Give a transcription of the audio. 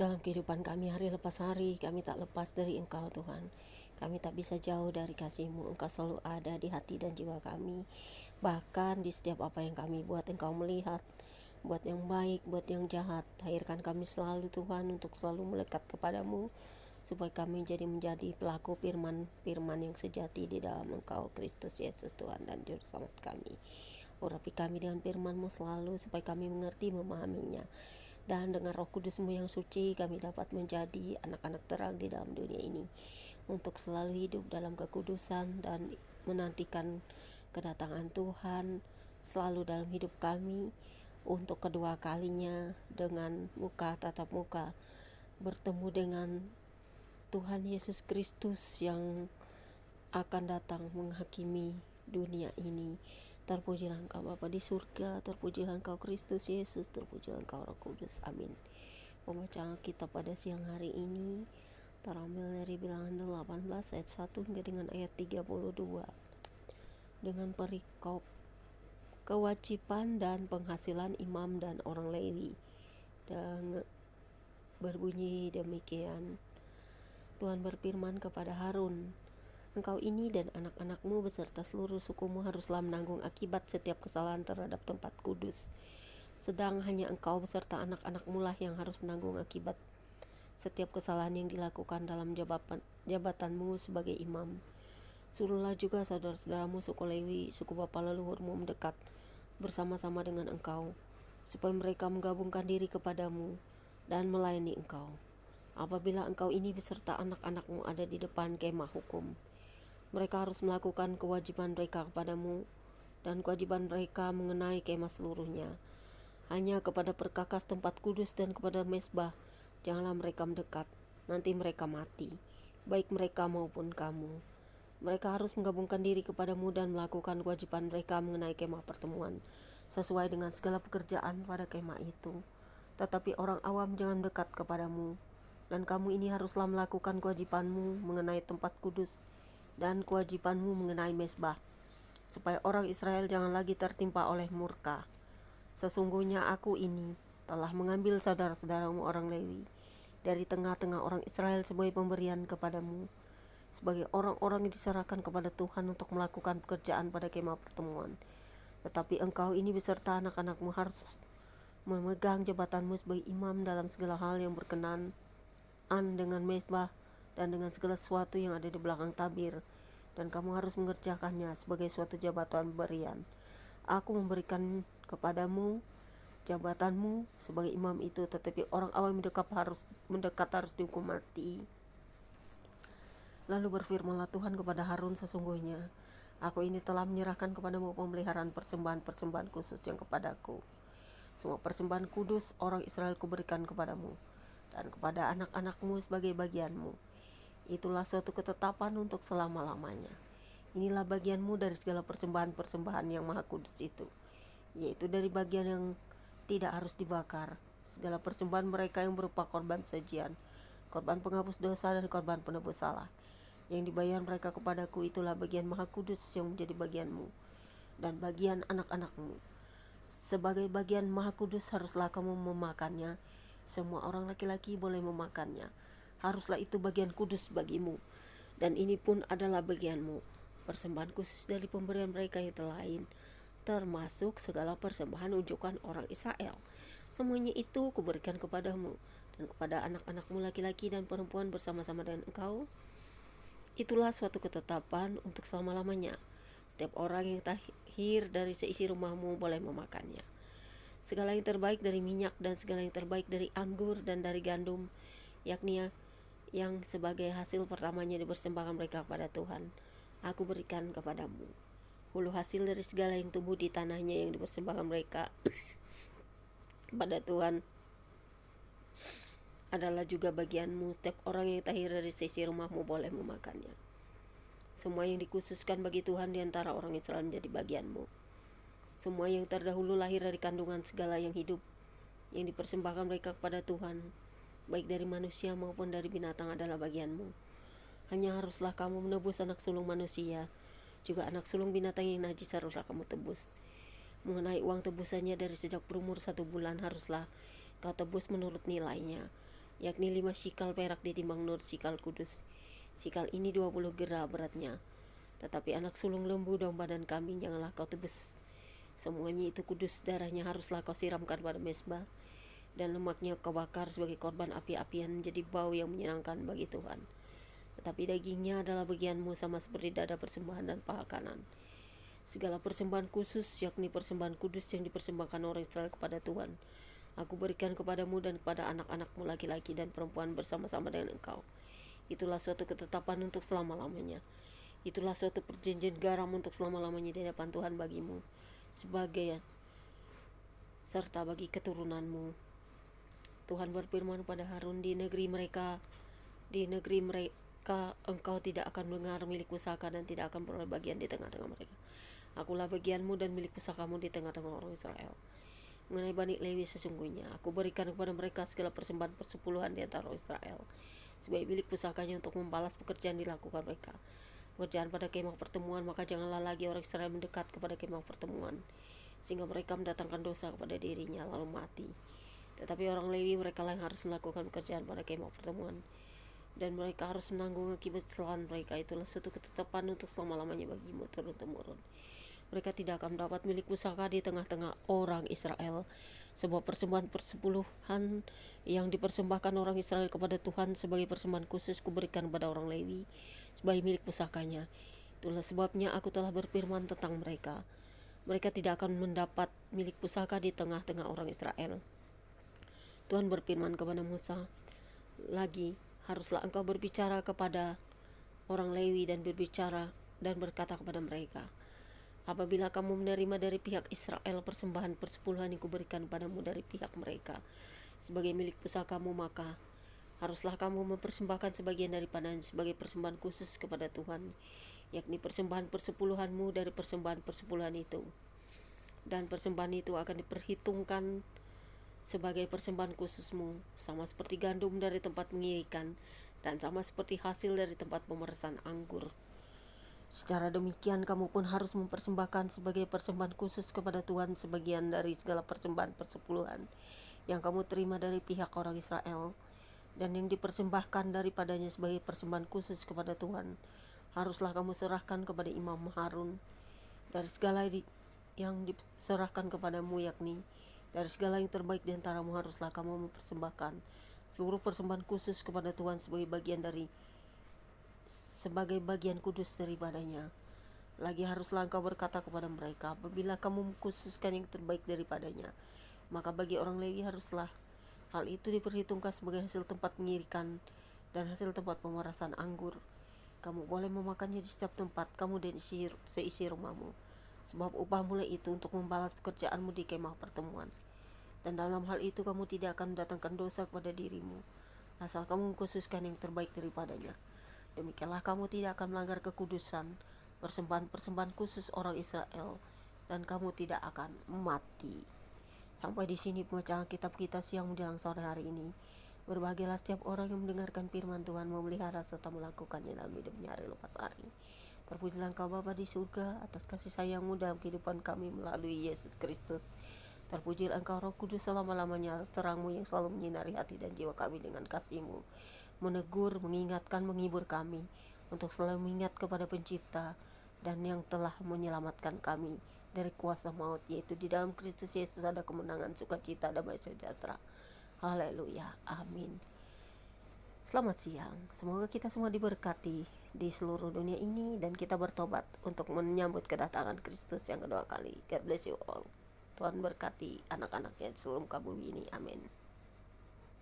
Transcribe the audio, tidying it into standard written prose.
Dalam kehidupan kami hari lepas hari, kami tak lepas dari Engkau Tuhan. Kami tak bisa jauh dari kasih-Mu. Engkau selalu ada di hati dan jiwa kami. Bahkan di setiap apa yang kami buat, Engkau melihat. Buat yang baik, buat yang jahat. Tahirkan kami selalu Tuhan untuk selalu melekat kepadamu, supaya kami menjadi pelaku firman yang sejati di dalam Engkau Kristus Yesus Tuhan dan Juru Selamat kami. Urapi kami dengan firman-Mu selalu, supaya kami mengerti memahaminya. Dan dengan Roh Kudus-Mu yang suci, kami dapat menjadi anak-anak terang di dalam dunia ini, untuk selalu hidup dalam kekudusan dan menantikan kedatangan Tuhan selalu dalam hidup kami, untuk kedua kalinya dengan muka tatap muka, bertemu dengan Tuhan Yesus Kristus yang akan datang menghakimi dunia ini. Terpujilah Engkau Bapa di surga, terpujilah Engkau Kristus Yesus, terpujilah Engkau Roh Kudus. Amin. Pembacaan kita pada siang hari ini terambil dari Bilangan 18 ayat 1 hingga dengan ayat 32, dengan perikop kewajiban dan penghasilan imam dan orang Lewi, dan berbunyi demikian. Tuhan berfirman kepada Harun, engkau ini dan anak-anakmu beserta seluruh sukumu haruslah menanggung akibat setiap kesalahan terhadap tempat kudus. Sedang hanya engkau beserta anak-anakmu lah yang harus menanggung akibat setiap kesalahan yang dilakukan dalam jabatanmu sebagai imam. Suruhlah juga saudara-saudaramu suku Lewi, suku bapa leluhurmu mendekat bersama-sama dengan engkau, supaya mereka menggabungkan diri kepadamu dan melayani engkau. Apabila engkau ini beserta anak-anakmu ada di depan kemah hukum, mereka harus melakukan kewajiban mereka kepadamu dan kewajiban mereka mengenai kemah seluruhnya. Hanya kepada perkakas tempat kudus dan kepada mezbah janganlah mereka mendekat, nanti mereka mati, baik mereka maupun kamu. Mereka harus menggabungkan diri kepadamu dan melakukan kewajiban mereka mengenai kemah pertemuan, sesuai dengan segala pekerjaan pada kemah itu. Tetapi orang awam jangan mendekat kepadamu, dan kamu ini haruslah melakukan kewajibanmu mengenai tempat kudus dan kewajibanmu mengenai mezbah, supaya orang Israel jangan lagi tertimpa oleh murka. Sesungguhnya aku ini telah mengambil saudara-saudaramu orang Lewi dari tengah-tengah orang Israel sebagai pemberian kepadamu, sebagai orang-orang yang diserahkan kepada Tuhan untuk melakukan pekerjaan pada kemah pertemuan. Tetapi engkau ini beserta anak-anakmu harus memegang jabatanmu sebagai imam dalam segala hal yang berkenaan dengan mezbah dan dengan segala sesuatu yang ada di belakang tabir, dan kamu harus mengerjakannya sebagai suatu jabatan berian. Aku memberikan kepadamu jabatanmu sebagai imam itu, tetapi orang awam mendekat harus dihukum mati. Lalu berfirmanlah Tuhan kepada Harun, sesungguhnya aku ini telah menyerahkan kepadamu pemeliharaan persembahan-persembahan khusus yang kepadaku. Semua persembahan kudus orang Israel kuberikan kepadamu dan kepada anak-anakmu sebagai bagianmu. Itulah suatu ketetapan untuk selama-lamanya. Inilah bagianmu dari segala persembahan-persembahan yang maha kudus itu, yaitu dari bagian yang tidak harus dibakar, segala persembahan mereka yang berupa korban sajian, korban penghapus dosa dan korban penebus salah. Yang dibayar mereka kepadaku, itulah bagian maha kudus yang menjadi bagianmu dan bagian anak-anakmu. Sebagai bagian maha kudus haruslah kamu memakannya. Semua orang laki-laki boleh memakannya. Haruslah itu bagian kudus bagimu. Dan ini pun adalah bagianmu, persembahan khusus dari pemberian mereka yang lain, termasuk segala persembahan unjukan orang Israel. Semuanya itu kuberikan kepadamu dan kepada anak-anakmu laki-laki dan perempuan bersama-sama dengan engkau. Itulah suatu ketetapan untuk selama-lamanya. Setiap orang yang tahir dari seisi rumahmu boleh memakannya. Segala yang terbaik dari minyak dan segala yang terbaik dari anggur dan dari gandum, yakni yang sebagai hasil pertamanya dipersembahkan mereka kepada Tuhan, aku berikan kepadamu. Hulu hasil dari segala yang tumbuh di tanahnya yang dipersembahkan mereka pada Tuhan adalah juga bagianmu. Setiap orang yang tahir dari sisi rumahmu boleh memakannya. Semua yang dikhususkan bagi Tuhan di antara orang Israel menjadi bagianmu. Semua yang terdahulu lahir dari kandungan segala yang hidup yang dipersembahkan mereka kepada Tuhan, baik dari manusia maupun dari binatang, adalah bagianmu. Hanya haruslah kamu menebus anak sulung manusia, juga anak sulung binatang yang najis haruslah kamu tebus. Mengenai uang tebusannya dari sejak berumur 1 bulan haruslah kau tebus menurut nilainya. yakni 5 sikal perak ditimbang nur sikal kudus. Sikal ini 20 gera beratnya. Tetapi anak sulung lembu domba dan kambing janganlah kau tebus. Semuanya itu kudus, darahnya haruslah kau siramkan pada mezbah, dan lemaknya kau bakar sebagai korban api-apian menjadi bau yang menyenangkan bagi Tuhan. Tetapi dagingnya adalah bagianmu sama seperti dada persembahan dan paha kanan. Segala persembahan khusus, yakni persembahan kudus yang dipersembahkan orang Israel kepada Tuhan, aku berikan kepadamu dan kepada anak-anakmu laki-laki dan perempuan bersama-sama dengan engkau. Itulah suatu ketetapan untuk selama-lamanya. Itulah suatu perjanjian garam untuk selama-lamanya di hadapan Tuhan bagimu, sebagai serta bagi keturunanmu. Tuhan berfirman pada Harun, di negeri mereka engkau tidak akan mendengar milik pusaka dan tidak akan beroleh bagian di tengah-tengah mereka. Akulah bagianmu dan milik pusakamu di tengah-tengah orang Israel. Mengenai Bani Lewi, sesungguhnya aku berikan kepada mereka segala persembahan persepuluhan di antara orang Israel sebagai milik pusakanya untuk membalas pekerjaan dilakukan mereka, pekerjaan pada kemah pertemuan. Maka janganlah lagi orang Israel mendekat kepada kemah pertemuan, sehingga mereka mendatangkan dosa kepada dirinya lalu mati. Tetapi orang Lewi, mereka lah yang harus melakukan pekerjaan pada kemah pertemuan, dan mereka harus menanggung akibat kesalahan mereka. Itulah suatu ketetapan untuk selama-lamanya bagimu turun-temurun. Mereka tidak akan mendapat milik pusaka di tengah-tengah orang Israel. Sebuah persembahan persepuluhan yang dipersembahkan orang Israel kepada Tuhan sebagai persembahan khusus kuberikan kepada orang Lewi sebagai milik pusakanya. Itulah sebabnya aku telah berfirman tentang mereka. Mereka tidak akan mendapat milik pusaka di tengah-tengah orang Israel. Tuhan berfirman kepada Musa lagi, haruslah engkau berbicara kepada orang Lewi dan berkata kepada mereka, apabila kamu menerima dari pihak Israel persembahan persepuluhan yang kuberikan padamu dari pihak mereka sebagai milik pusakamu, maka haruslah kamu mempersembahkan sebagian daripadanya sebagai persembahan khusus kepada Tuhan, yakni persembahan persepuluhanmu dari persembahan persepuluhan itu. Dan persembahan itu akan diperhitungkan sebagai persembahan khususmu, sama seperti gandum dari tempat mengirikan dan sama seperti hasil dari tempat pemerasan anggur. Secara demikian kamu pun harus mempersembahkan sebagai persembahan khusus kepada Tuhan sebagian dari segala persembahan persepuluhan yang kamu terima dari pihak orang Israel, dan yang dipersembahkan daripadanya sebagai persembahan khusus kepada Tuhan haruslah kamu serahkan kepada Imam Harun. Dari segala yang diserahkan kepadamu, yakni dari segala yang terbaik di antaramu, haruslah kamu mempersembahkan seluruh persembahan khusus kepada Tuhan sebagai bagian kudus daripadanya. Lagi haruslah engkau berkata kepada mereka, apabila kamu mengkhususkan yang terbaik daripadanya, maka bagi orang Lewi haruslah hal itu diperhitungkan sebagai hasil tempat mengirikan dan hasil tempat pemerasan anggur. Kamu boleh memakannya di setiap tempat kamu dan seisi rumahmu, sebab upah mulai itu untuk membalas pekerjaanmu di kemah pertemuan. Dan dalam hal itu kamu tidak akan mendatangkan dosa kepada dirimu, asal kamu mengkhususkan yang terbaik daripadanya. Demikianlah kamu tidak akan melanggar kekudusan persembahan-persembahan khusus orang Israel, dan kamu tidak akan mati. Sampai di sini pembacaan kitab kita siang menjelang sore hari ini. Berbahagialah setiap orang yang mendengarkan firman Tuhan, memelihara serta melakukannya dalam hidupnya hari lepas hari. Terpujilah Engkau Bapa di surga atas kasih sayang-Mu dalam kehidupan kami melalui Yesus Kristus. Terpujilah Engkau Roh Kudus selama-lamanya atas terang-Mu yang selalu menyinari hati dan jiwa kami dengan kasih-Mu, menegur, mengingatkan, menghibur kami untuk selalu mengingat kepada Pencipta dan yang telah menyelamatkan kami dari kuasa maut, yaitu di dalam Kristus Yesus ada kemenangan, sukacita, damai sejahtera. Haleluya, amin. Selamat siang, semoga kita semua diberkati di seluruh dunia ini dan kita bertobat untuk menyambut kedatangan Kristus yang kedua kali. God bless you all. Tuhan berkati anak-anaknya di seluruh muka bumi ini, amin.